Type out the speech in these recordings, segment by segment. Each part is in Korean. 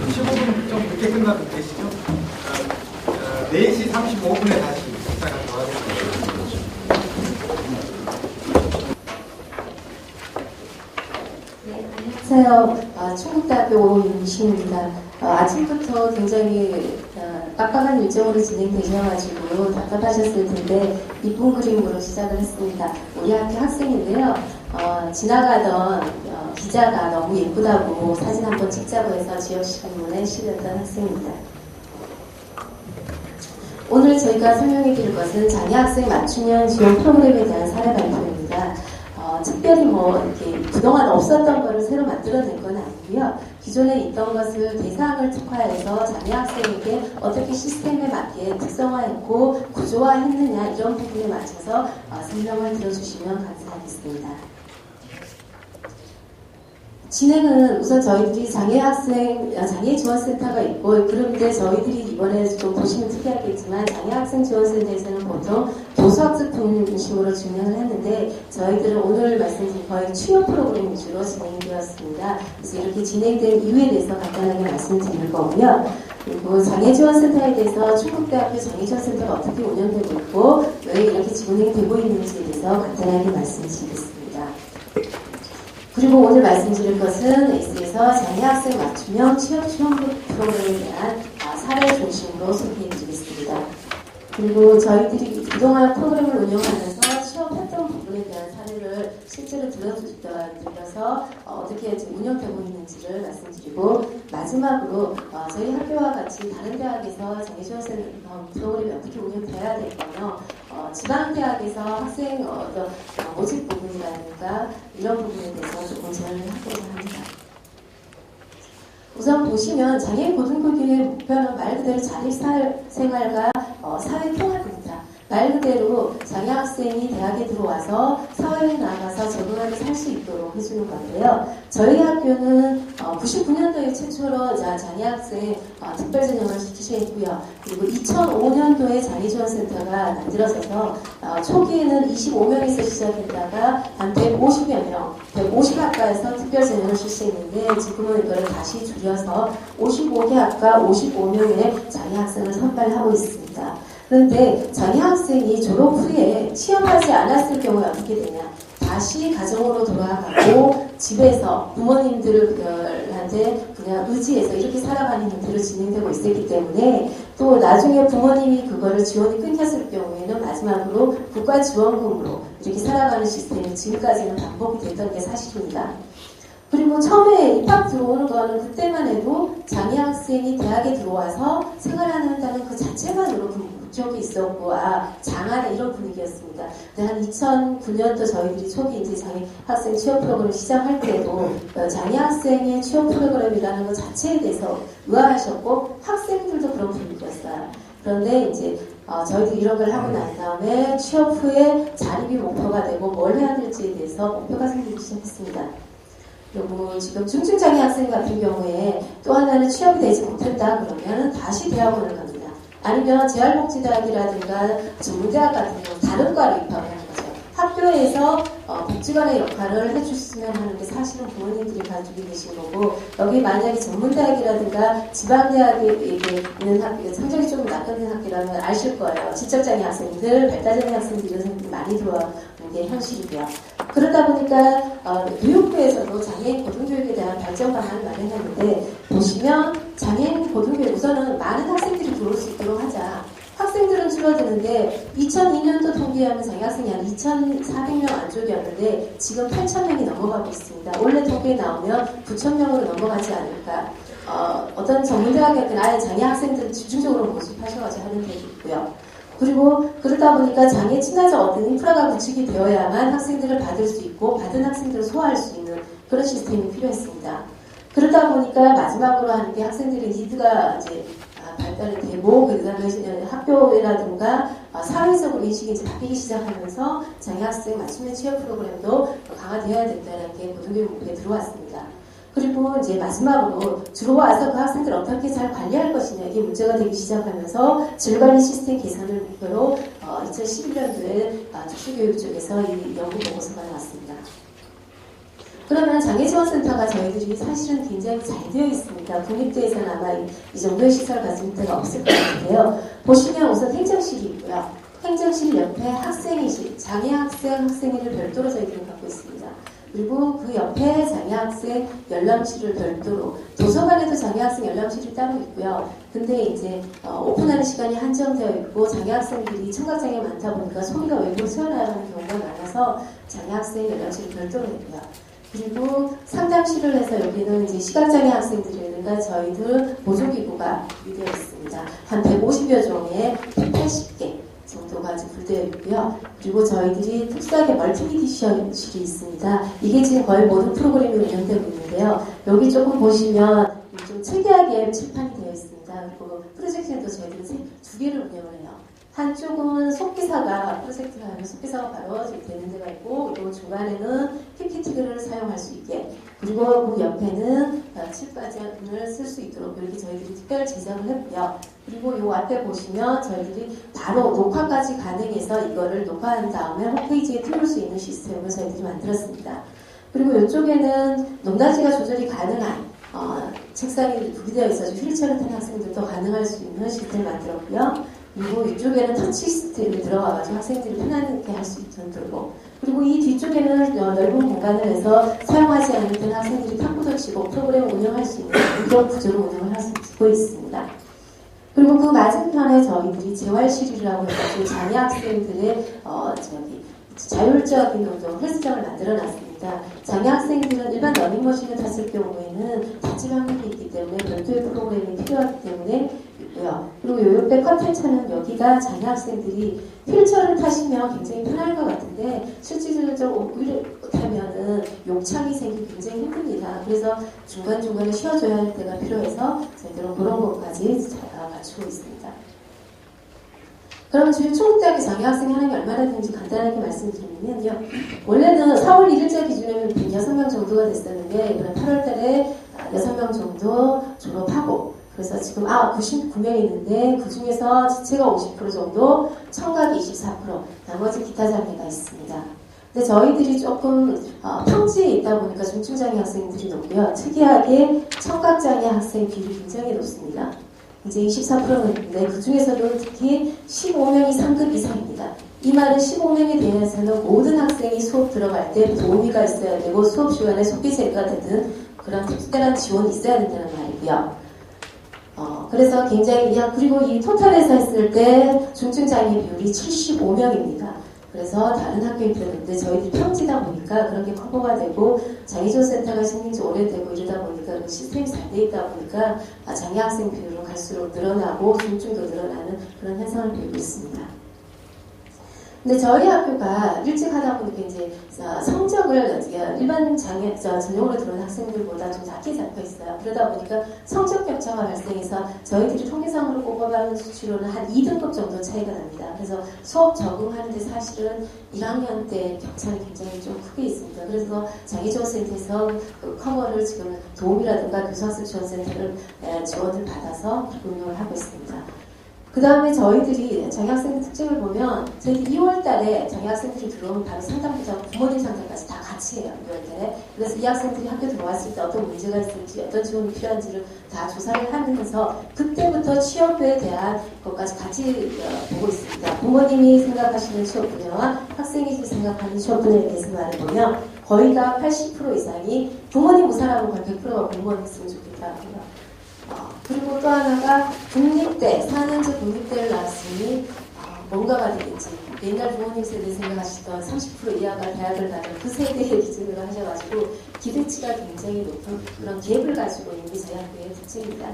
15분 좀 늦게 끝나도 되시죠? 4시 35분에 다시 시작을 하겠습니다. 네, 안녕하세요. 충북대학교 오윤신입니다. 아침부터 굉장히 빡빡한 일정으로 진행되셔가지고 답답하셨을 텐데 이쁜 그림으로 시작을 했습니다. 우리 학교 학생인데요. 지나가던 기자가 너무 예쁘다고 사진 한번 찍자고 해서 지역신문에 실렸던 학생입니다. 오늘 저희가 설명해 드릴 것은 장애학생 맞춤형 지원 프로그램에 대한 사례 발표입니다. 특별히 이렇게 그동안 없었던 것을 새로 만들어낸 건 아니고요. 기존에 있던 것을 대상을 특화해서 장애학생에게 어떻게 시스템에 맞게 특성화했고 구조화했느냐 이런 부분에 맞춰서 설명을 들어주시면 감사하겠습니다. 진행은 우선 저희들이 장애지원센터가 있고 그런데 저희들이 이번에 좀 보시면 특이하겠지만 장애학생 지원센터에서는 보통 교수학습 중심으로 진행을 했는데 저희들은 오늘 말씀드린 거의 취업 프로그램 위주로 진행되었습니다. 그래서 이렇게 진행된 이유에 대해서 간단하게 말씀드릴 거고요. 그리고 장애지원센터에 대해서 충북대학교 장애지원센터가 어떻게 운영되고 있고 왜 이렇게 진행되고 있는지에 대해서 간단하게 말씀드리겠습니다. 그리고 오늘 말씀드릴 것은 S에서 장애학생 맞춤형 취업 지원 프로그램에 대한 사례 중심으로 소개해드리겠습니다. 그리고 저희들이 그동안 프로그램을 운영하면서 취업했던 부분에 대한 사례를 실제로 들려서 어떻게 지금 운영되고 있는지를 말씀드리고 마지막으로 저희 학교와 같이 다른 대학에서 장애지원센터 프로그램이 어떻게 운영돼야 될까요? 지방대학에서 학생 모집 부분이라든가 이런 부분에 대해서 조금 제안을 하고자 합니다. 우선 보시면 장애인 고등교육의 목표는 말 그대로 자립생활과 사회통합입니다. 말 그대로 장애학생이 대학에 들어와서 사회에 나가서 적응하게 살 수 있도록 해주는 건데요. 저희 학교는 99년도에 최초로 장애학생 특별전형을 실시했고요. 그리고 2005년도에 장애지원센터가 만들어져서 초기에는 25명에서 시작했다가 한 150여 명, 150학과에서 특별전형을 실시했는데 지금은 이걸 다시 줄여서 55개 학과 55명의 장애학생을 선발하고 있습니다. 그런데 장애학생이 졸업 후에 취업하지 않았을 경우에 어떻게 되냐? 다시 가정으로 돌아가고 집에서 부모님들한테 그냥 의지해서 이렇게 살아가는 형태로 진행되고 있었기 때문에 또 나중에 부모님이 그거를 지원이 끊겼을 경우에는 마지막으로 국가 지원금으로 이렇게 살아가는 시스템이 지금까지는 반복이 됐던 게 사실입니다. 그리고 처음에 입학 들어오는 거는 그때만 해도 장애학생이 대학에 들어와서 생활한다는 그 자체만으로 목적이 있었고 장하네 이런 분위기였습니다. 근데 한 2009년도 저희들이 초기 이제 장애학생 취업 프로그램을 시작할 때도 장애학생의 취업 프로그램이라는 것 자체에 대해서 의아하셨고 학생들도 그런 분위기였어요. 그런데 이제 저희들이 이런 걸 하고 난 다음에 취업 후에 자립이 목표가 되고 뭘 해야 될지에 대해서 목표가 생기기 시작했습니다. 그리고 지금 중증장애 학생 같은 경우에 또 하나는 취업이 되지 못했다 그러면 다시 대학원을 갑니다. 아니면 재활복지대학이라든가 전문대학 같은 경우 다른 과로 입학을 하는 거죠. 학교에서 복지관의 역할을 해주시면 하는 게 사실은 부모님들이 가지고 계신 거고 여기 만약에 전문대학이라든가 지방대학에 있는 학교, 성적이 조금 낙관된 학교라면 아실 거예요. 지적장애 학생들, 발달장애 학생들 이런 학생들이 많이 들어오는 게 현실이고요. 그러다 보니까 교육부에서도 장애인 고등교육에 대한 발전 방안을 마련했는데 보시면 장애인 고등교육 우선은 많은 학생들이 들어올 수 있도록 하자. 학생들은 줄어드는데 2002년도 통계하면 장애학생이 한 2,400명 안쪽이었는데 지금 8,000명이 넘어가고 있습니다. 원래 통계에 나오면 9,000명으로 넘어가지 않을까. 어떤 전문대학에는 아예 장애학생들을 집중적으로 모집하셔가지고 하는 데도 있고요. 그리고 그러다 보니까 장애 친화적 어떤 인프라가 구축이 되어야만 학생들을 받을 수 있고 받은 학생들을 소화할 수 있는 그런 시스템이 필요했습니다. 그러다 보니까 마지막으로 하는 게 학생들의 니드가 이제 발달이 되고 그다음에 학교라든가 사회적으로 인식이 이제 바뀌기 시작하면서 장애학생 맞춤형 취업 프로그램도 강화되어야 된다는 게 고등교육 목표에 들어왔습니다. 그리고 이제 마지막으로 들어와서 그 학생들 어떻게 잘 관리할 것이냐 이게 문제가 되기 시작하면서 질관리 시스템 개선을 목표로 2011년도에 특수교육 쪽에서 이 연구 보고서가 나왔습니다. 그러면 장애지원센터가 저희들이 사실은 굉장히 잘 되어 있습니다. 국립대에서는 아마 이 정도의 시설을 가진 데가 없을 것 같은데요. 보시면 우선 행정실이 있고요. 행정실 옆에 학생회실, 장애학생, 학생회를 별도로 저희들은 갖고 있습니다. 그리고 그 옆에 장애학생 열람실을 별도로, 도서관에도 장애학생 열람실이 따로 있고요. 근데 이제 오픈하는 시간이 한정되어 있고 장애학생들이 청각장애 많다 보니까 소리가 외부로 새어나가는 경우가 많아서 장애학생 열람실을 별도로 했고요. 그리고 상담실을 해서 여기는 이제 시각장애 학생들이니까 저희들 보조기구가 준비되어 있습니다. 한 150여 종의 180개 정도가 분되어 있고요. 그리고 저희들이 특수하게 멀티미디어실이 있습니다. 이게 지금 거의 모든 프로그램이 운영되고 있는데요. 여기 조금 보시면 좀 특이하게 칠판이 되어 있습니다. 그리고 프로젝션도 저희들이 두 개를 운영을 해요. 한쪽은 속기사가 프로젝트를 하면 속기사가 바로 되는 데가 있고, 그리고 중간에는 PPT를 사용할 수 있게, 그리고 그 옆에는 칠판을 쓸 수 있도록 이렇게 저희들이 특별 제작을 했고요. 그리고 요 앞에 보시면 저희들이 바로 녹화까지 가능해서 이거를 녹화한 다음에 홈페이지에 띄울 수 있는 시스템을 저희들이 만들었습니다. 그리고 이쪽에는 높낮이가 조절이 가능한 책상이 구비되어 있어서 휠체어를 탄 학생들도 가능할 수 있는 시스템을 만들었고요. 그리고 이쪽에는 터치 시스템이 들어가가지고 학생들이 편안하게 할 수 있도록, 그리고 이 뒤쪽에는 넓은 공간을 해서 사용하지 않을 때는 학생들이 탁구도 치고 프로그램을 운영할 수 있는 그런 구조로 운영을 할 수 있고 있습니다. 그리고 그 맞은편에 저희들이 재활실이라고 해가지고 장애 학생들의 자율적인 헬스장을 만들어놨습니다. 장애 학생들은 일반 러닝머신을 탔을 경우에는 다칠 확률이 있기 때문에 별도의 프로그램이 필요하기 때문에 있고요. 그리고 요 옆에 커튼차는 여기가 장애 학생들이 휠체어를 타시면 굉장히 편할 것 같은데 실질적으로 오히려 타면은 욕창이 생기기 굉장히 힘듭니다. 그래서 중간중간에 쉬어줘야 할 때가 필요해서 저희들은 그런 것까지 갖추고 있습니다. 그럼 저희 초급대학교 장애학생 하는 게 얼마나 되는지 간단하게 말씀드리면요. 원래는 4월 1일자 기준에는 106명 정도가 됐었는데, 이번에 8월 달에 6명 정도 졸업하고, 그래서 지금 99명이 있는데, 그 중에서 지체가 50% 정도, 청각이 24%, 나머지 기타 장애가 있습니다. 근데 저희들이 조금 평지에 있다 보니까 중증장애 학생들이 높고요. 특이하게 청각장애 학생 비율이 굉장히 높습니다. 이제 24%인데 그 중에서도 특히 15명이 3급 이상입니다. 이 말은 15명에 대해서는 모든 학생이 수업 들어갈 때 도우미가 있어야 되고 수업 시간에 속기제가 되든 그런 특별한 지원이 있어야 된다는 말이고요. 그래서 굉장히 그리고 이 토탈에서 했을 때 중증장애 비율이 75명입니다. 그래서 다른 학교에 비했는데 저희들이 평지다 보니까 그런 게 커버가 되고 장애지원센터가 생긴 지 오래되고 이러다 보니까 그 시스템이 잘 돼 있다 보니까 장애 학생 비율은 갈수록 늘어나고 중증도 늘어나는 그런 현상을 보이고 있습니다. 근데 저희 학교가 일찍 하다 보니까 이제 성적을 일반 장애 전형으로 들어온 학생들보다 좀 낮게 잡혀 있어요. 그러다 보니까 성적 격차가 발생해서 저희들이 통계상으로 뽑아가는 수치로는 한 2등급 정도 차이가 납니다. 그래서 수업 적응하는데 사실은 1학년 때 격차는 굉장히 좀 크게 있습니다. 그래서 장애지원센터에서 그 커버를 지금 도움이라든가 교수학습 지원센터를 지원을 받아서 운영을 하고 있습니다. 그 다음에 저희들이 장애학생들 특징을 보면 저희들이 2월 달에 장애학생들이 들어오면 바로 상담부터 부모님 상담까지 다 같이 해요. 2월 달에. 그래서 이 학생들이 학교 들어왔을 때 어떤 문제가 있을지 어떤 지원이 필요한지를 다 조사를 하면서 그때부터 취업에 대한 것까지 같이 보고 있습니다. 부모님이 생각하시는 취업 분야와 학생이 생각하는 취업 분야에 대해서 말해보면 거의 다 80% 이상이 부모님 우사라고 거의 100%가 공무원 했으면 좋겠다고요. 그리고 또 하나가 국립대, 4년제 국립대를 나왔으니 뭔가가 되겠지. 옛날 부모님 세대 생각하시던 30% 이하가 대학을 가는 그 세대의 기준으로 하셔가지고 기대치가 굉장히 높은 그런 갭을 가지고 있는 게 저희 학교의 특징입니다.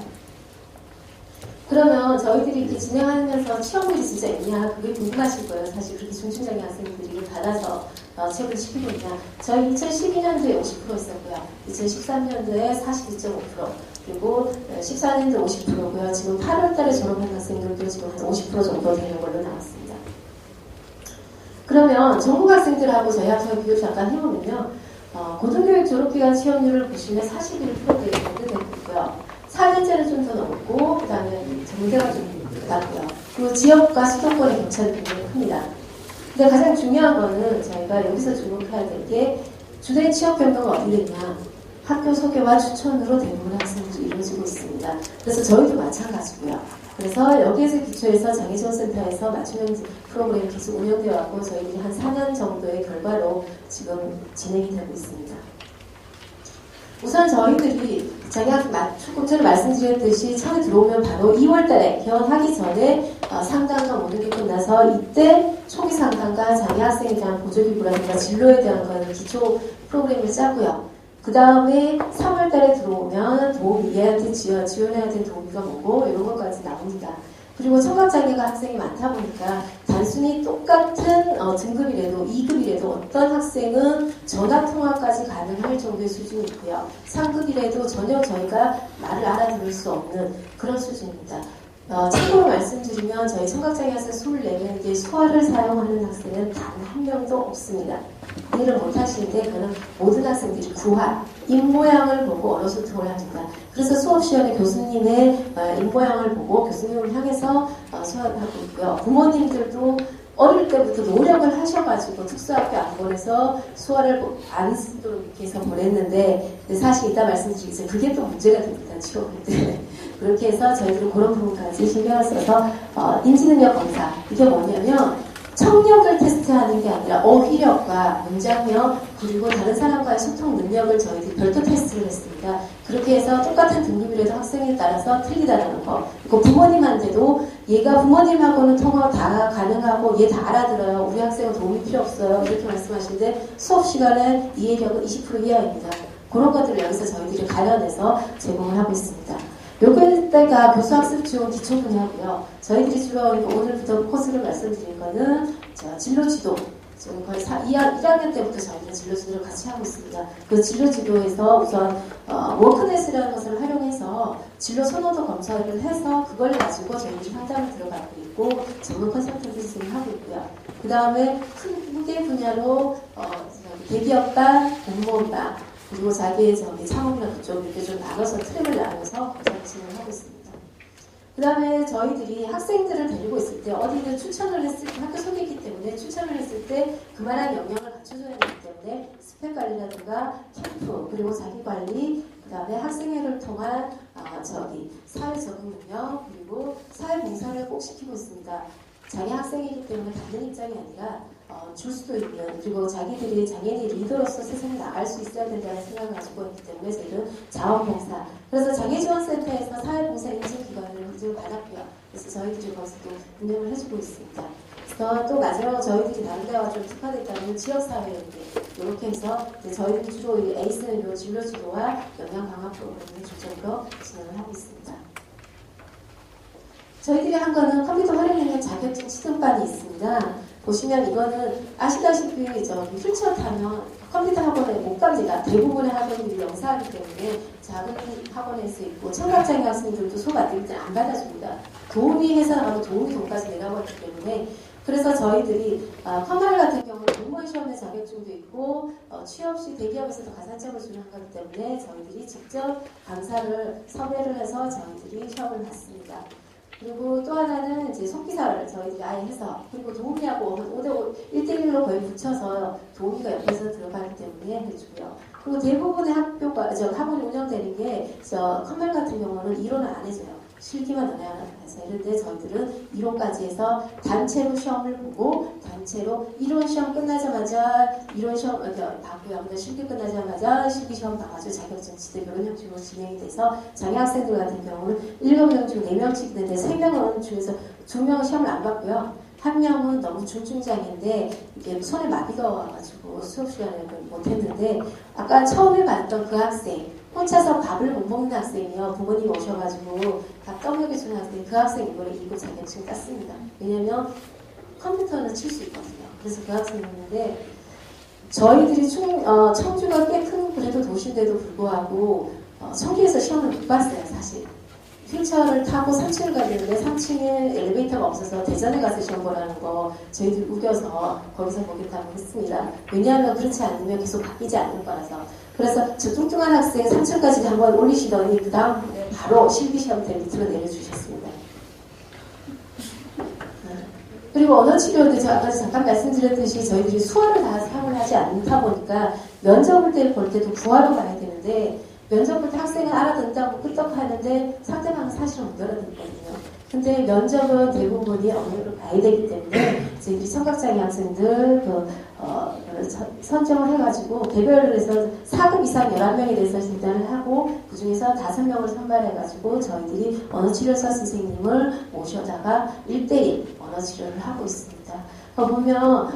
그러면 저희들이 이렇게 진행하면서 취업률이 진짜 있냐, 그게 궁금하실 거예요. 사실 그렇게 중증장애 학생들이 받아서 취업을 시키고 있냐. 저희 2012년도에 50% 있었고요. 2013년도에 42.5%, 그리고 14년도에 50%고요. 지금 8월 달에 졸업한 학생들도 지금 한 50% 정도 되는 걸로 나왔습니다. 그러면 전국 학생들하고 저희 학생 비교를 잠깐 해보면요. 고등교육 졸업기간 취업률을 보시면 41%대 정도 되고 있고요. 4년제는 좀 더 높고, 그 다음에 정대가 좀 낮고요. 그리고 지역과 수도권의 격차는 굉장히 큽니다. 근데 가장 중요한 거는 저희가 여기서 주목해야 될 게 주된 취업 변동은 어디 있냐? 학교 소개와 추천으로 대부분 학생들이 이루어지고 있습니다. 그래서 저희도 마찬가지고요. 그래서 여기에서 기초해서 장애지원센터에서 맞춤형 프로그램이 계속 운영되어 왔고 저희들이 한 4년 정도의 결과로 지금 진행이 되고 있습니다. 우선 저희들이 제가 조금 전에 말씀드렸듯이 처음에 들어오면 바로 2월달에 개원하기 전에 상담과 모든 게 끝나서 이때 초기 상담과 장애 학생에 대한 보조기구라든가 진로에 대한 거는 기초 프로그램을 짜고요. 그 다음에 3월달에 들어오면 얘한테 지원해야 될 도우미가 뭐고 이런 것까지 나옵니다. 그리고 청각장애가 학생이 많다 보니까 단순히 똑같은 등급이라도 2급이라도 어떤 학생은 전화통화까지 가능할 정도의 수준이 있고요. 3급이라도 전혀 저희가 말을 알아들을 수 없는 그런 수준입니다. 참고로 말씀드리면 저희 청각장애 학생 24명인데 수화를 사용하는 학생은 단 한 명도 없습니다. 이해를 못하시는데 그는 모든 학생들이 구화, 입모양을 보고 언어 소통을 합니다. 그래서 수업 시간에 교수님의 입모양을 보고 교수님을 향해서 수업을 하고 있고요. 부모님들도 어릴 때부터 노력을 하셔가지고 특수학교 안 보내서 수화를 안 쓰도록 이렇게 해서 보냈는데 사실 이따 말씀드리겠지만 그게 또 문제가 됩니다. 취업할 때. 그렇게 해서 저희들은 그런 부분까지 신경을 써서 인지능력 검사 이게 뭐냐면 청력을 테스트하는 게 아니라 어휘력과 문장력 그리고 다른 사람과의 소통 능력을 저희들이 별도 테스트를 했습니다. 그렇게 해서 똑같은 등급이라도 학생에 따라서 틀리다는 거. 그리고 부모님한테도 얘가 부모님하고는 통화 다 가능하고 얘 다 알아들어요. 우리 학생은 도움이 필요 없어요. 이렇게 말씀하시는데 수업 시간은 이해력은 20% 이하입니다. 그런 것들을 여기서 저희들이 가려내서 제공을 하고 있습니다. 요때가 교수학습 지원 기초 분야고요. 저희들이 주로 오늘부터 코스를 말씀드릴 거는 진로 지도. 지금 거의 1학년 때부터 저희는 진로 지도를 같이 하고 있습니다. 그 진로 지도에서 우선 워크넷이라는 것을 활용해서 진로 선호도 검사를 해서 그걸 가지고 저희들이 상담을 들어가고 있고 전문 컨설턴트 진행을 하고 있고요. 그 다음에 크게 분야로 대기업반, 공무원반 그리고 자기의 창업이나 그쪽 이렇게 좀 나눠서 트랙을 나눠서 진행을 하고 있습니다. 그 다음에 저희들이 학생들을 데리고 있을 때 어디든 추천을 했을 때 학교 소개이기 때문에 추천을 했을 때 그만한 역량을 갖춰줘야 되기 때문에 스펙 관리라든가 캠프 그리고 자기 관리 그 다음에 학생회를 통한 사회 적응 능력 그리고 사회 봉사를 꼭 시키고 있습니다. 자기 학생이기 때문에 받는 입장이 아니라 줄 수도 있는 그리고 자기들이 장애인의 리더로서 세상에 나갈 수 있어야 된다는 생각을 가지고 있기 때문에 저희는 자원봉사 그래서 장애지원센터에서 사회봉사 인증기관을 인증을 받았고요. 그래서 저희들이 거기서 또 운영을 해주고 있습니다. 그래서 또 마지막으로 저희들이 다른 데와 좀 특화됐다면 지역사회연계 이렇게 해서 이제 저희들이 주로 에이스는 진로지도와 역량 강화 프로그램을 중점으로 진행을 하고 있습니다. 저희들이 한 거는 컴퓨터 활용 능력 자격증 시험반이 있습니다. 보시면 이거는 아시다시피 휠체어 타면 컴퓨터 학원에 못 갑니다. 대부분의 학원들이 영사하기 때문에 작은 학원에서 있고 청각장애 학생들도 수업받을 때 안 받아줍니다. 도우미 회사 나가도 도우미 돈까지 내라버리기 때문에 그래서 저희들이 컴활 같은 경우는 공무원 시험의 자격증도 있고 취업 시 대기업에서도 가산점을 주는 거기 때문에 저희들이 직접 강사를 섭외를 해서 저희들이 시험을 봤습니다. 그리고 또 하나는 이제 속기사를 저희들이 아예 해서 그리고 도우미하고 5대5 1대1로 거의 붙여서 도우미가 옆에서 들어가기 때문에 해주고요. 그리고 대부분의 학원이 운영되는 게 컴활 같은 경우는 이론을 안 해줘요. 실기만 논하는 해서 이런데 저희들은 이론까지 해서 단체로 시험을 보고 단체로 이론 시험 끝나자마자 이론 시험 받고요. 실기 끝나자마자 실기 시험 봐가지고 자격증 지대 이런 형식으로 진행이 돼서 장애 학생들 같은 경우는 7명 중 4명씩 있는데 3명은 중에서 2명은 시험을 안 받고요. 한 명은 너무 중증장애인데 이게 손에 마비가 와가지고 수업 시간에 못했는데 아까 처음에 봤던 그 학생 혼자서 밥을 못 먹는 학생이요. 부모님 오셔가지고 밥 떠먹여주는 학생 그 학생 이번에 1급 자격증 땄습니다. 왜냐면 컴퓨터는 칠 수 있거든요. 그래서 그 학생이었는데 저희들이 청주가 꽤 큰 그래도 도시인데도 불구하고 청주에서 시험을 못 봤어요. 사실. 휠체어를 타고 3층을 가야 되는데 3층에 엘리베이터가 없어서 대전에 가서 시험 보라는 거 저희들이 우겨서 거기서 보겠다고 했습니다. 왜냐하면 그렇지 않으면 계속 바뀌지 않을 거라서. 그래서 저 뚱뚱한 학생 3층까지 한번 올리시더니 그 다음 바로 실기시험 때 밑으로 내려주셨습니다. 그리고 언어치료도 제가 아까 잠깐 말씀드렸듯이 저희들이 수화를 다 사용을 하지 않다 보니까 면접을 볼 때도 구화로 가야 되는데 면접 볼 때 학생은 알아듣는다고 끄떡하는데 상대방은 사실은 못 알아듣거든요. 근데 면접은 대부분이 언어를 봐야 되기 때문에 저희들이 청각장애 학생들 선정을 해가지고 개별을 해서 4급 이상 11명에 대해서 진단을 하고 그 중에서 5명을 선발해가지고 저희들이 언어치료사 선생님을 모셔다가 1대1 언어치료를 하고 있습니다. 보면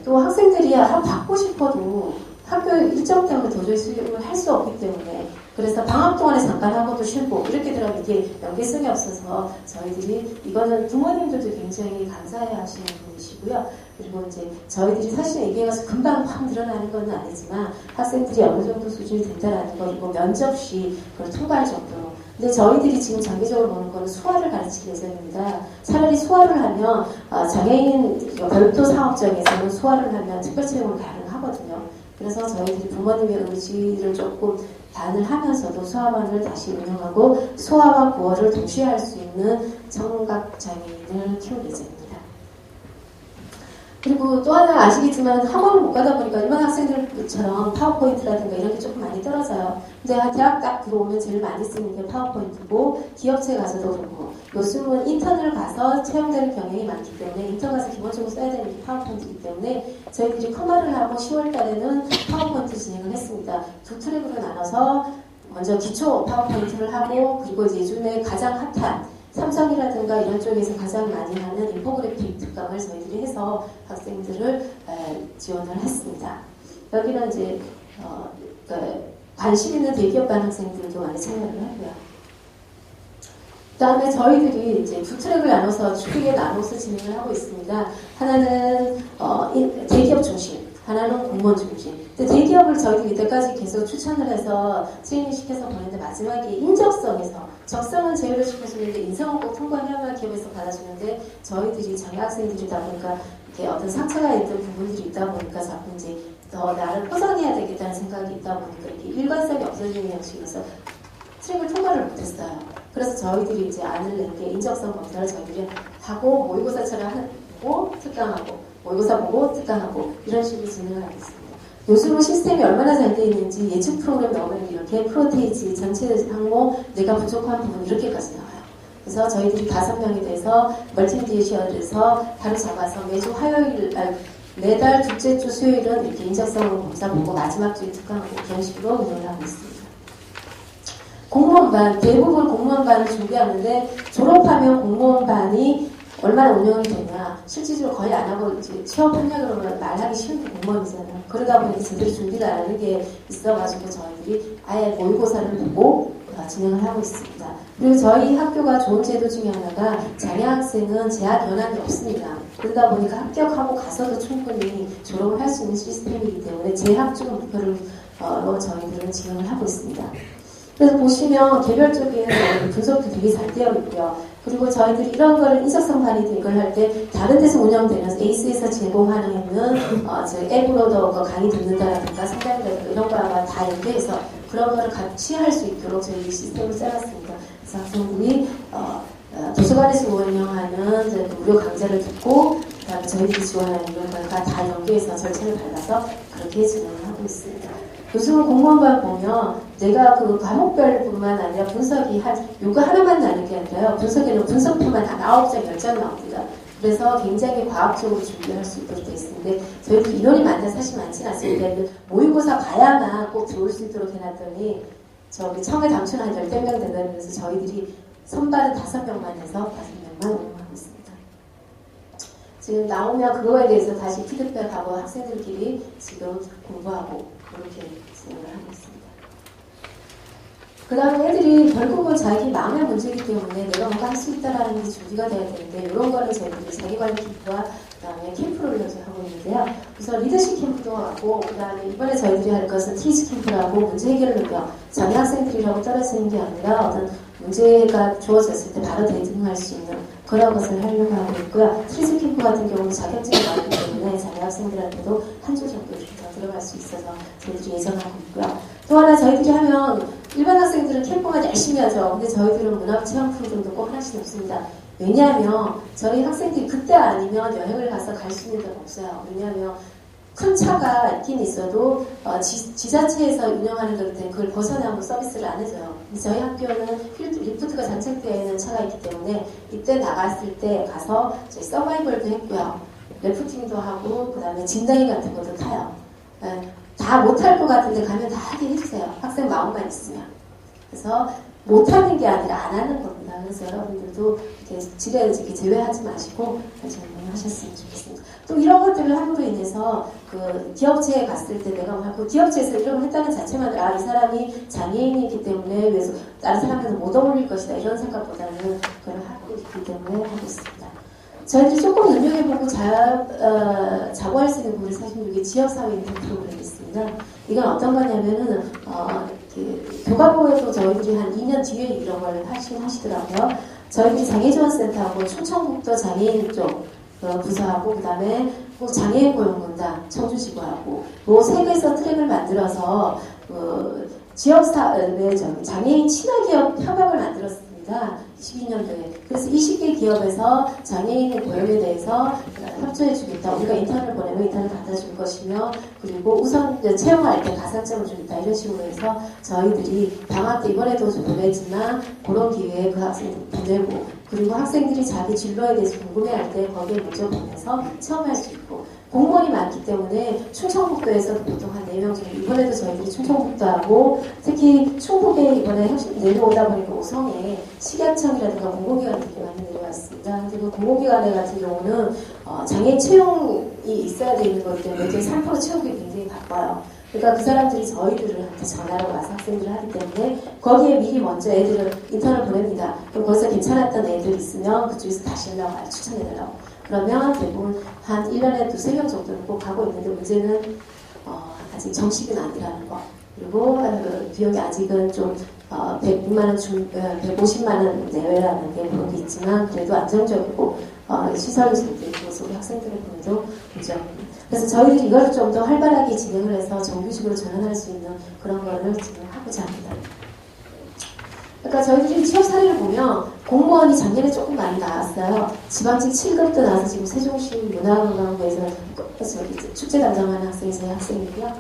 또 학생들이 받고 싶어도 학교 일정 때문에 도저히 수용을 할 수 없기 때문에 그래서 방학 동안에 잠깐 하고도 쉬고 이렇게 들어가면 이게 연계성이 없어서 저희들이 이거는 부모님들도 굉장히 감사해 하시는 분이시고요. 그리고 이제 저희들이 사실 얘기해서 금방 확 늘어나는 건 아니지만 학생들이 어느 정도 수준이 된다라는 거 그리고 면접 시 그걸 통과할 정도로 근데 저희들이 지금 장기적으로 보는 거는 수화를 가르칠 예정입니다. 차라리 수화를 하면 장애인 별도 사업장에서는 수화를 하면 특별채용을 가능하거든요. 그래서 저희들이 부모님의 의지를 조금 반을 하면서도 수화반을 다시 운영하고 수화와 구어를 동시에 할 수 있는 청각장애인을 키울 예정입니다. 그리고 또 하나 아시겠지만 학원을 못 가다 보니까 일반 학생들처럼 파워포인트라든가 이런 게 조금 많이 떨어져요. 근데 대학 딱 들어오면 제일 많이 쓰는 게 파워포인트고 기업체 가서도 그렇고 요즘은 인턴을 가서 채용되는 경향이 많기 때문에 인턴 가서 기본적으로 써야 되는 게 파워포인트이기 때문에 저희들이 커머를 하고 10월 달에는 파워포인트 진행을 했습니다. 2트랙으로 나눠서 먼저 기초 파워포인트를 하고 그리고 이제 요즘에 가장 핫한 삼성이라든가 이런 쪽에서 가장 많이 하는 인포그래픽 특강을 저희들이 해서 학생들을 지원을 했습니다. 여기는 이제 관심 있는 대기업반 학생들도 많이 참여를 하고요. 그 다음에 저희들이 이제 2트랙을 나눠서 크게 나눠서 진행을 하고 있습니다. 하나는 대기업 중심, 하나는 공무원 중심. 근데 대기업을 저희들이 이때까지 계속 추천을 해서 트레이닝 시켜서 보냈는데 마지막에 인적성에서 적성은 제외를 시켜주는데 인성은 꼭 통과해야만 기업에서 받아주는데 저희들이 장애 학생들이다 보니까 이렇게 어떤 상처가 있던 부분들이 있다 보니까 자꾸 이제 더 나를 포장해야 되겠다는 생각이 있다 보니까 이렇게 일관성이 없어지는 형식이라서 트랙을 통과를 못했어요. 그래서 저희들이 이제 안을 낸 게 인적성 검사를 저희들이 하고 모의고사처럼 하고 특강하고 모의고사 보고 특강하고 이런 식으로 진행을 하고 있습니다. 요즘은 시스템이 얼마나 잘 되어 있는지 예측 프로그램 넣으면 이렇게 프로테이지 전체 항목 내가 부족한 부분 이렇게까지 나와요. 그래서 저희들이 5명이 돼서 멀티미디어를 해서 바로 잡아서 매주 매달 둘째 주 수요일은 이렇게 인적성을 검사 보고 마지막 주에 특강하고 그런 식으로 운영을 하고 있습니다. 공무원반, 대부분 공무원반을 준비하는데 졸업하면 공무원반이 얼마나 운영이 되냐. 실질적으로 거의 안 하고 이제 취업하냐 그러면 말하기 쉬운 게 공무원이잖아요. 그러다 보니 제대로 준비를 안 하는 게 있어가지고 저희들이 아예 모의고사를 보고 진행을 하고 있습니다. 그리고 저희 학교가 좋은 제도 중에 하나가 장애 학생은 재학 연한이 없습니다. 그러다 보니까 합격하고 가서도 충분히 졸업을 할 수 있는 시스템이기 때문에 재학종 목표로 저희들은 진행을 하고 있습니다. 그래서 보시면 개별적인 분석도 되게 잘 되어 있고요. 그리고 저희들이 이런 거를 인적성 발휘 이걸 할 때 다른 데서 운영되는 에이스에서 제공하는 저희 앱으로도 강의 듣는다라든가 상담이라든가 이런 거랑 다 연계해서 그런 거를 같이 할 수 있도록 저희 시스템을 짜놨습니다. 그래서 학생들이 도서관에서 운영하는 무료 강좌를 듣고 그다음에 저희들이 지원하는 이런 거가 다 연계해서 절차를 밟아서 그렇게 진행을 하고 있습니다. 요즘은 공무원반 보면 내가 그 과목별뿐만 아니라 분석이 요거 하나만 나는 게 아니라요. 분석에는 분석표만 한 9장, 10장 나옵니다. 그래서 굉장히 과학적으로 준비할 수 있도록 되어 있는데 저희도 인원이 사실 많지는 않습니다. 모의고사 봐야만 꼭 들어올 수 있도록 해놨더니 저기 청해 당첨 한 10명 된다는 데서 저희들이 선발은 5명만 해서 5명만 운영하고 있습니다. 지금 나오면 그거에 대해서 다시 피드백하고 학생들끼리 지금 공부하고 그렇게 진행을 하고 있습니다. 그 다음에 애들이 결국은 자기 마음의 문제이기 때문에 내가 뭔가 할 수 있다라는 게 준비가 돼야 되는데 이런 거는 저희들이 자기관리 캠프와 그 다음에 캠프를 위해서 하고 있는데요. 그래서 리더십 캠프도 하고 그 다음에 이번에 저희들이 할 것은 트리즈 캠프라고 문제 해결 능력 장애 학생들이라고 떨어지는 게 아니라 어떤 문제가 주어졌을 때 바로 대응할 수 있는 그런 것을 하려고 하고 있고요. 트리즈 캠프 같은 경우는 자격증이 많기 때문에 장애 학생들한테도 한 주 정도 더 들어갈 수 있어서 저희들이 예정하고 있고요. 또 하나 저희들이 하면 일반 학생들은 캠프가 열심히 하죠. 근데 저희들은 문화체험 프로그램도 꼭 하나씩 없습니다. 왜냐하면 저희 학생들이 그때 아니면 여행을 가서 갈 수 있는 데가 없어요. 왜냐하면 큰 차가 있긴 있어도 지자체에서 운영하는 거기 때문에 그걸 벗어나고 서비스를 안 해줘요. 저희 학교는 리프트가 장착되어 있는 차가 있기 때문에 이때 나갔을 때 가서 저희 서바이벌도 했고요. 래프팅도 하고 그 다음에 진다이 같은 것도 타요. 다 못할 것 같은데 가면 다 하게 해주세요. 학생 마음만 있으면. 그래서 못하는 게 아니라 안 하는 겁니다. 그래서 여러분들도 이렇게 지레지게 제외하지 마시고 적용하셨으면 좋겠습니다. 또 이런 것들을 함으로 인해서 그 기업체에 갔을 때 내가 그 기업체에서 이런 걸 했다는 자체만 이 사람이 장애인이기 때문에 왜 다른 사람들은 못 어울릴 것이다 이런 생각보다는 그걸 하고 있기 때문에 하고 있습니다. 저희들이 조금 눈여겨보고 자고할 수 있는 부분이 46의 지역사회 인턴 프로그램이 있습니다. 이건 어떤 거냐면은 교과보에도 저희들이 한 2년 뒤에 이런 걸 하시더라고요. 저희들이 장애지원센터하고 충청북도 장애인 쪽 부서하고 그 다음에 장애인 고용공단 청주지구하고 뭐 세 개에서 트랙을 만들어서 지역사회 장애인 친화기업 협약을 만들었습니다. 12년도에. 그래서 20개 기업에서 장애인의 고용에 대해서 협조해 주겠다. 우리가 인턴을 보내면 인턴을 갖다 줄 것이며 그리고 우선 채용할 때 가산점을 주겠다. 이런 식으로 해서 저희들이 방학 때 이번에도 좀 보내지만 그런 기회에 그 학생들 보내고 그리고 학생들이 자기 진로에 대해서 궁금해할 때 거기에 먼저 보내서 체험할 수 있고 공무원이 많기 때문에 충청북도에서도 보통 한 4명 정도 이번에도 저희들이 충청북도하고 특히 충북에 이번에 내려오다 보니까 오성에 식약청이라든가 공공기관들이 많이 내려왔습니다. 근데 그 공공기관 같은 경우는 장애인 채용이 있어야 되는 거기 때문에 3% 채우기 굉장히 바빠요. 그러니까 그 사람들이 저희들한테 전화로 와서 학생들을 하기 때문에 거기에 미리 먼저 애들을 인턴을 보냅니다. 그럼 거기서 괜찮았던 애들 있으면 그쪽에서 다시 연락 와요. 추천해달라고. 그러면 대부분 한 1년에 2-3명 정도는 꼭 가고 있는데 문제는 아직 정식은 아니라는 거. 그리고 비용이 아직은 좀 100만 원, 150만 원 내외라는 게 그런 게 있지만 그래도 안정적이고 시설이 잘 되는 곳으로 우리 학생들을 보내도 문제없습니다. 그래서 저희들이 이걸 좀 더 활발하게 진행을 해서 정규직으로 전환할 수 있는 그런 거를 진행하고자 합니다. 그러니까 저희들이 취업 사례를 보면 공무원이 작년에 조금 많이 나왔어요. 지방직 7급도 나와서 지금 세종시 문화관광부에서 축제 담당하는 학생이 제 학생이고요.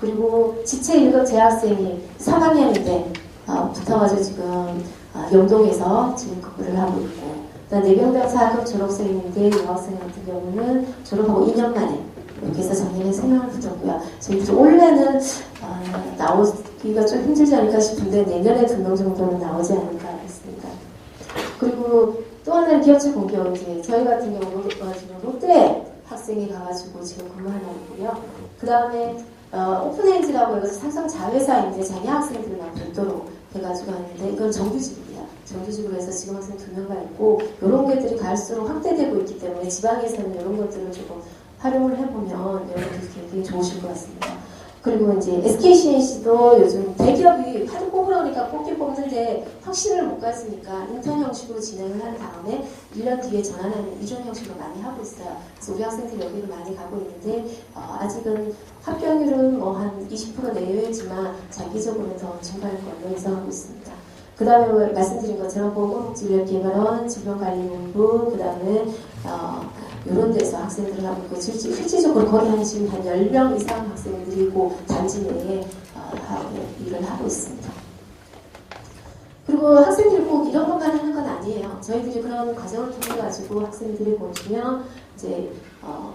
그리고 지체 1급 재학생이 3학년인데 붙어가지고 지금 영동에서 지금 근무를 하고 있고 그다음 내병병 4급 졸업생인데 여학생 같은 경우는 졸업하고 2년 만에 이렇게 해서 작년에 3명을 붙었고요. 저희들이 올해는 나오기가 좀 힘들지 않을까 싶은데 내년에 2명 정도는 나오지 않을까 했습니다. 그리고 또 하나는 기업체 공격 이제 저희 같은 경우는 지금 롯데 학생이 가가지고 지금 근무하고 있고요. 그 다음에 오픈엔지라고 해서 삼성 자회사인데 자기 학생들만 별도로 해가지고 하는데 이건 정규직입니다. 정규직으로 해서 지금 학생 2명가 있고 이런 것들이 갈수록 확대되고 있기 때문에 지방에서는 이런 것들을 조금 활용을 해보면 여러분들 굉장히 좋으실 것 같습니다. 그리고 이제 SKCNC도 요즘 대기업이 하도 뽑으려니까 뽑긴 뽑는데 확신을 못 가지니까 인턴 형식으로 진행을 한 다음에 1년 뒤에 전환하는 이전 형식으로 많이 하고 있어요. 그래서 우리 학생들이 여기를 많이 가고 있는데 아직은 합격률은 뭐 한 20% 내외지만 장기적으로는 더 증가할 걸로 예상하고 있습니다. 그 다음에 말씀드린 것처럼 보건복지개발원, 질병관리본부, 그 다음에 이런 데서 학생들을 하고 있고 실질적으로 거기 한 지금 한 10명 이상 학생들이 고 단지 내에 일을 하고 있습니다. 그리고 학생들이 꼭 이런 것만 하는 건 아니에요. 저희들이 그런 과정을 통해 가지고 학생들이 보시면 이제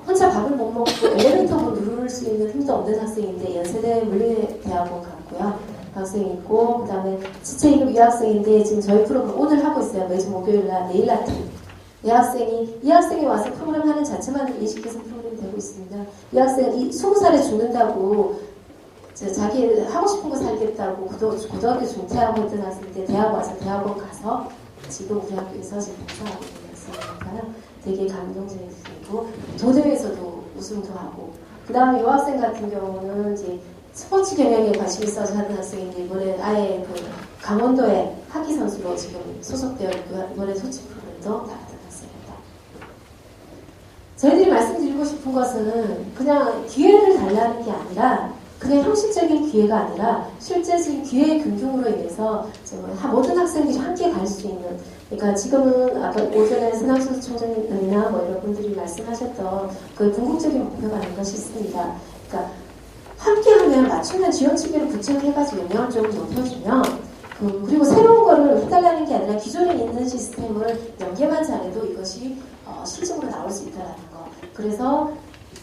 혼자 밥을 못 먹고 엘리베이터를 누를 수 있는 힘도 없는 학생인데 연세대 물리대학원 갔고요. 학생이 있고 그 다음에 지체 2급 유학생인데 지금 저희 프로그램 오늘 하고 있어요. 매주 목요일날 네일 아트. 이 학생이 와서 프로그램 하는 자체만 인식해서 프로그램이 되고 있습니다. 이 학생이 20살에 죽는다고 자기 하고 싶은 거 살겠다고 고등학교 중퇴하고 있던 학생인데 대학 와서 대학원 가서 지금 우리 학교에서 지금 봉사하고 있는 학생이니까요. 되게 감동적인 학생이고 도대회에서도 우승도 하고 그 다음에 이 학생 같은 경우는 이제 스포츠 경영에 관심이 있어서 하는 학생인데 이번에 아예 그 강원도의 하키 선수로 지금 소속되어 있고 이번에 소치 프로그램도 나갔던 학생입니다. 저희들이 말씀드리고 싶은 것은 그냥 기회를 달라는 게 아니라 그 그게 형식적인 기회가 아니라 실제적인 기회의 근경으로 인해서 모든 학생들이 함께 갈 수 있는, 그러니까 지금은 아까 오전에 선학수 총장님이나 뭐 이런 분들이 말씀하셨던 그 궁극적인 목표가 아닌 것이 있습니다. 그러니까 함께하면 맞춤형 지원 측면을 구체화해가지고 영향을 높여주면 그리고 새로운 거를 해달라는 게 아니라 기존에 있는 시스템을 연계만 잘해도 이것이 실적으로 나올 수 있다는 거. 그래서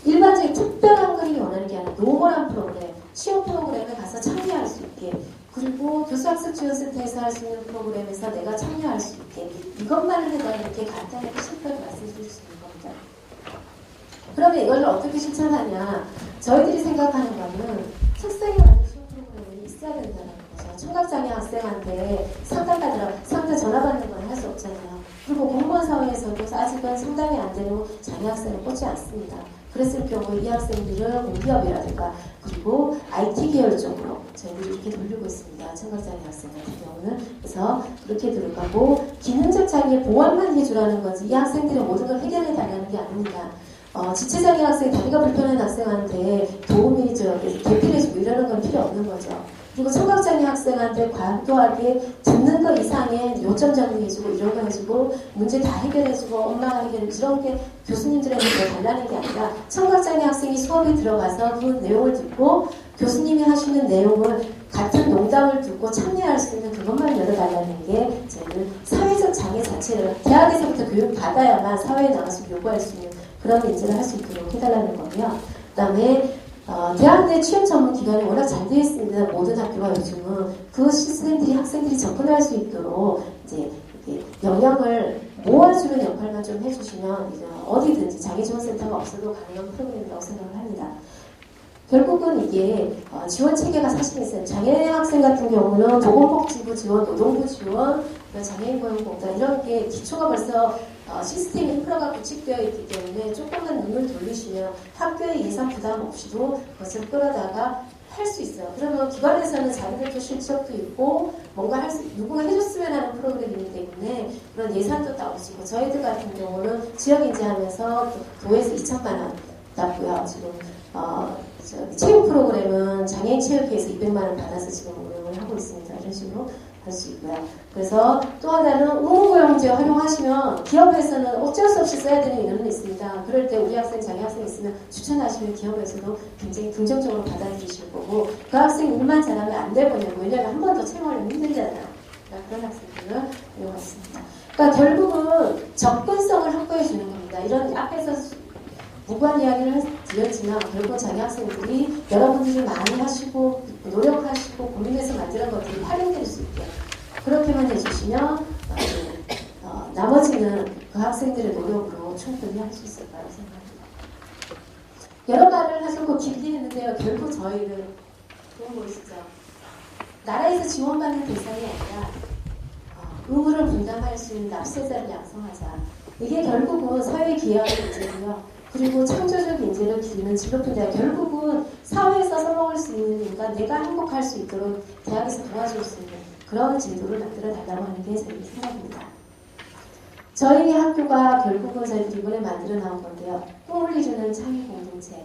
일반적인 특별한 그림이 원하는 게 아니라 노멀한 프로그램, 취업 프로그램에 가서 참여할 수 있게, 그리고 교수학습지원센터에서 할 수 있는 프로그램에서 내가 참여할 수 있게, 이것만을 해도 이렇게 간단하게 실패를 말씀드릴 수 있는 겁니다. 그러면 이걸 어떻게 실천하냐? 저희들이 생각하는 거는 특성에 맞는 취업 프로그램이 있어야 된다는 거죠. 청각장애 학생한테 상담 전화 받는 건 할 수 없잖아요. 그리고 공무원 사회에서도 아직은 상담이 안 되는 장애 학생을 뽑지 않습니다. 그랬을 경우 이 학생들은 공기업이라든가 그리고 IT 계열 쪽으로 저희들이 이렇게 돌리고 있습니다. 청각장애 학생 같은 경우는. 그래서 그렇게 들어가고 기능적 장애 보완만 해주라는 거지 이 학생들의 모든 걸 해결해 달라는 게 아닙니다. 지체장애 학생, 다리가 불편한 학생한테 도움이 대필해주고 이러는 건 필요 없는 거죠. 그리고 청각장애 학생한테 과도하게 듣는 거 이상의 요점 정리해주고 이런 거 해주고 문제 다 해결해주고 엄마가 해결해주고 이런 게 교수님들한테 달라는 게 아니라 청각장애 학생이 수업에 들어가서 그 내용을 듣고 교수님이 하시는 내용을 같은 농담을 듣고 참여할 수 있는 그것만 열어달라는 게 저희는 사회적 장애 자체를 대학에서부터 교육받아야만 사회에 나가서 요구할 수 있는 그런 인지를 할 수 있도록 해달라는 거고요. 그 다음에 대학 내 취업 전문 기관이 워낙 잘 되어 있습니다. 모든 학교가 요즘은 그 시스템들이 학생들이 접근할 수 있도록 이제 영향을 모아주는 역할만 좀 해주시면 이제 어디든지 장애지원센터가 없어도 가능한 프로그램이라고 생각을 합니다. 결국은 이게 지원 체계가 사실 있어요. 장애 학생 같은 경우는 보건복지부 지원, 노동부 지원, 장애인 고용공단 이런 게 기초가 벌써 시스템 인프라가 구축되어 있기 때문에 조금만 눈을 돌리시면 학교의 예산 부담 없이도 그것을 끌어다가 할 수 있어요. 그러면 기관에서는 자기들도 실적도 있고 뭔가 누군가 해줬으면 하는 프로그램이기 때문에 그런 예산도 따오시고 저희들 같은 경우는 지역 인재하면서 도에서 2천만 원 받고요. 지금 체육 프로그램은 장애인 체육회에서 200만 원 받아서 지금 운영을 하고 있습니다. 이런 식으로 할 수 있고요. 그래서 또 하나는 의무고용제 활용하시면 기업에서는 어쩔 수 없이 써야 되는 인원은 있습니다. 그럴 때 우리 학생, 장애 학생 있으면 추천하시면 기업에서도 굉장히 긍정적으로 받아들이실 거고 그 학생 일만 잘하면 안 될 거냐고 왜냐하면 한 번 더 채용하려면 힘들잖아요. 그러니까 그런 학생들을 이용했습니다. 그러니까 결국은 접근성을 확보해 주는 겁니다. 이런 앞에서 무관 이야기를 드렸지만 결국 장애 학생들이 여러분들이 많이 하시고 노력하시고 고민해서 만드는 것들이 활용될 수 있게 그렇게만 해주시면 나머지는 그 학생들의 노력으로 충분히 할 수 있을 거라고 생각합니다. 여러 말을 하셨고 길게 했는데요. 결국 저희는 그런 거 있죠. 나라에서 지원받는 대상이 아니라 의무를 분담할 수 있는 납세자를 양성하자. 이게 결국은 사회 기여하는 문제고요. 그리고 창조적 인재를 기르는 진로편대가 결국은 사회에서 써먹을 수 있는 인간, 내가 행복할 수 있도록 대학에서 도와줄 수 있는 그런 제도를 만들어 달라고 하는 게 저희 생각입니다. 저희 학교가 결국은 저희들이 이번에 만들어 나온 건데요. 꿈을 이루는 창의 공동체.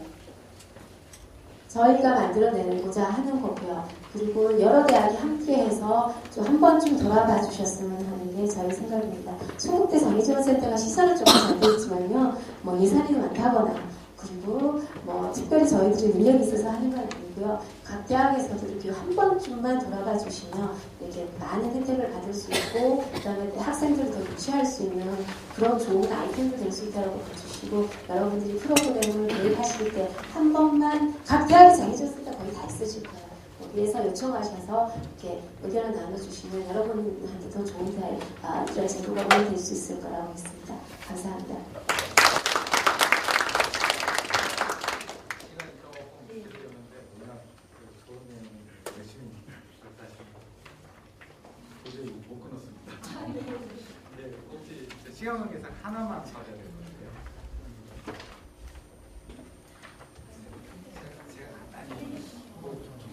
저희가 만들어내고자 하는 거고요. 그리고 여러 대학이 함께해서 좀 한 번쯤 돌아봐 주셨으면 하는 게 저희 생각입니다. 충북대 장애지원센터가 시설은 조금 잘 되어 있지만요. 뭐 예산이 많다거나 그리고 뭐 특별히 저희들이 능력이 있어서 하는 건 아니고요. 각 대학에서도 이렇게 한 번쯤만 돌아봐 주시면 이렇게 많은 혜택을 받을 수 있고 그다음에 학생들을 더 유치할 수 있는 그런 좋은 아이템도 될 수 있다고 봐주시고 여러분들이 프로그램을 계획하실 때 한 번만 각 대학의 장애지원센터 거의 다 있으실 거예요. 여기에서 요청하셔서 이렇게 의견을 나눠주시면 여러분한테 더 좋은 이런 제도가 운영될 수 있을 거라고 믿습니다. 감사합니다. 못 끊었습니다. 네, 혹시 시간 관계상 하나만 받아야 될 것 같아요.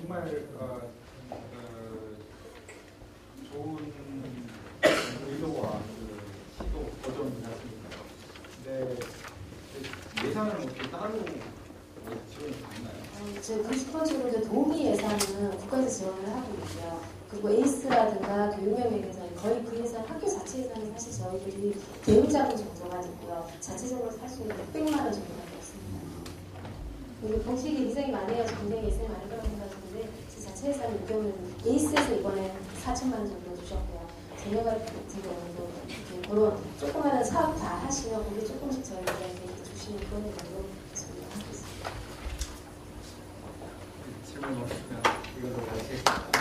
정말 좋은 의도와 시도 거점이었습니다. 근데 예산을 어떻게 따로 지원이 있나요? 지금 90%의 도미 예산은 국가에서 지원을 하고 있고요. 그리고 에이스라든가 교육명예예산 거의 그 예산, 학교 자체 예산이 사실 저희들이 대우자금 정도가 있고요. 자체적으로 살 수 있는 600만 원 정도밖에 없습니다. 그리고 공식이 굉장히 많이 해서 굉장히 예산이 많을 거라고 생각하는데 제 자체 예산의 경우는 에이스에서 이번에 4천만 원 정도 주셨고요. 제녀 같은 경우도 이렇게 그런 조그마한 사업 다 하시면 거기 조금씩 저희들한테 주시는 그런 걸로 저희가 하고 있습니다. 질문 없으면 이걸로 마치겠습니다.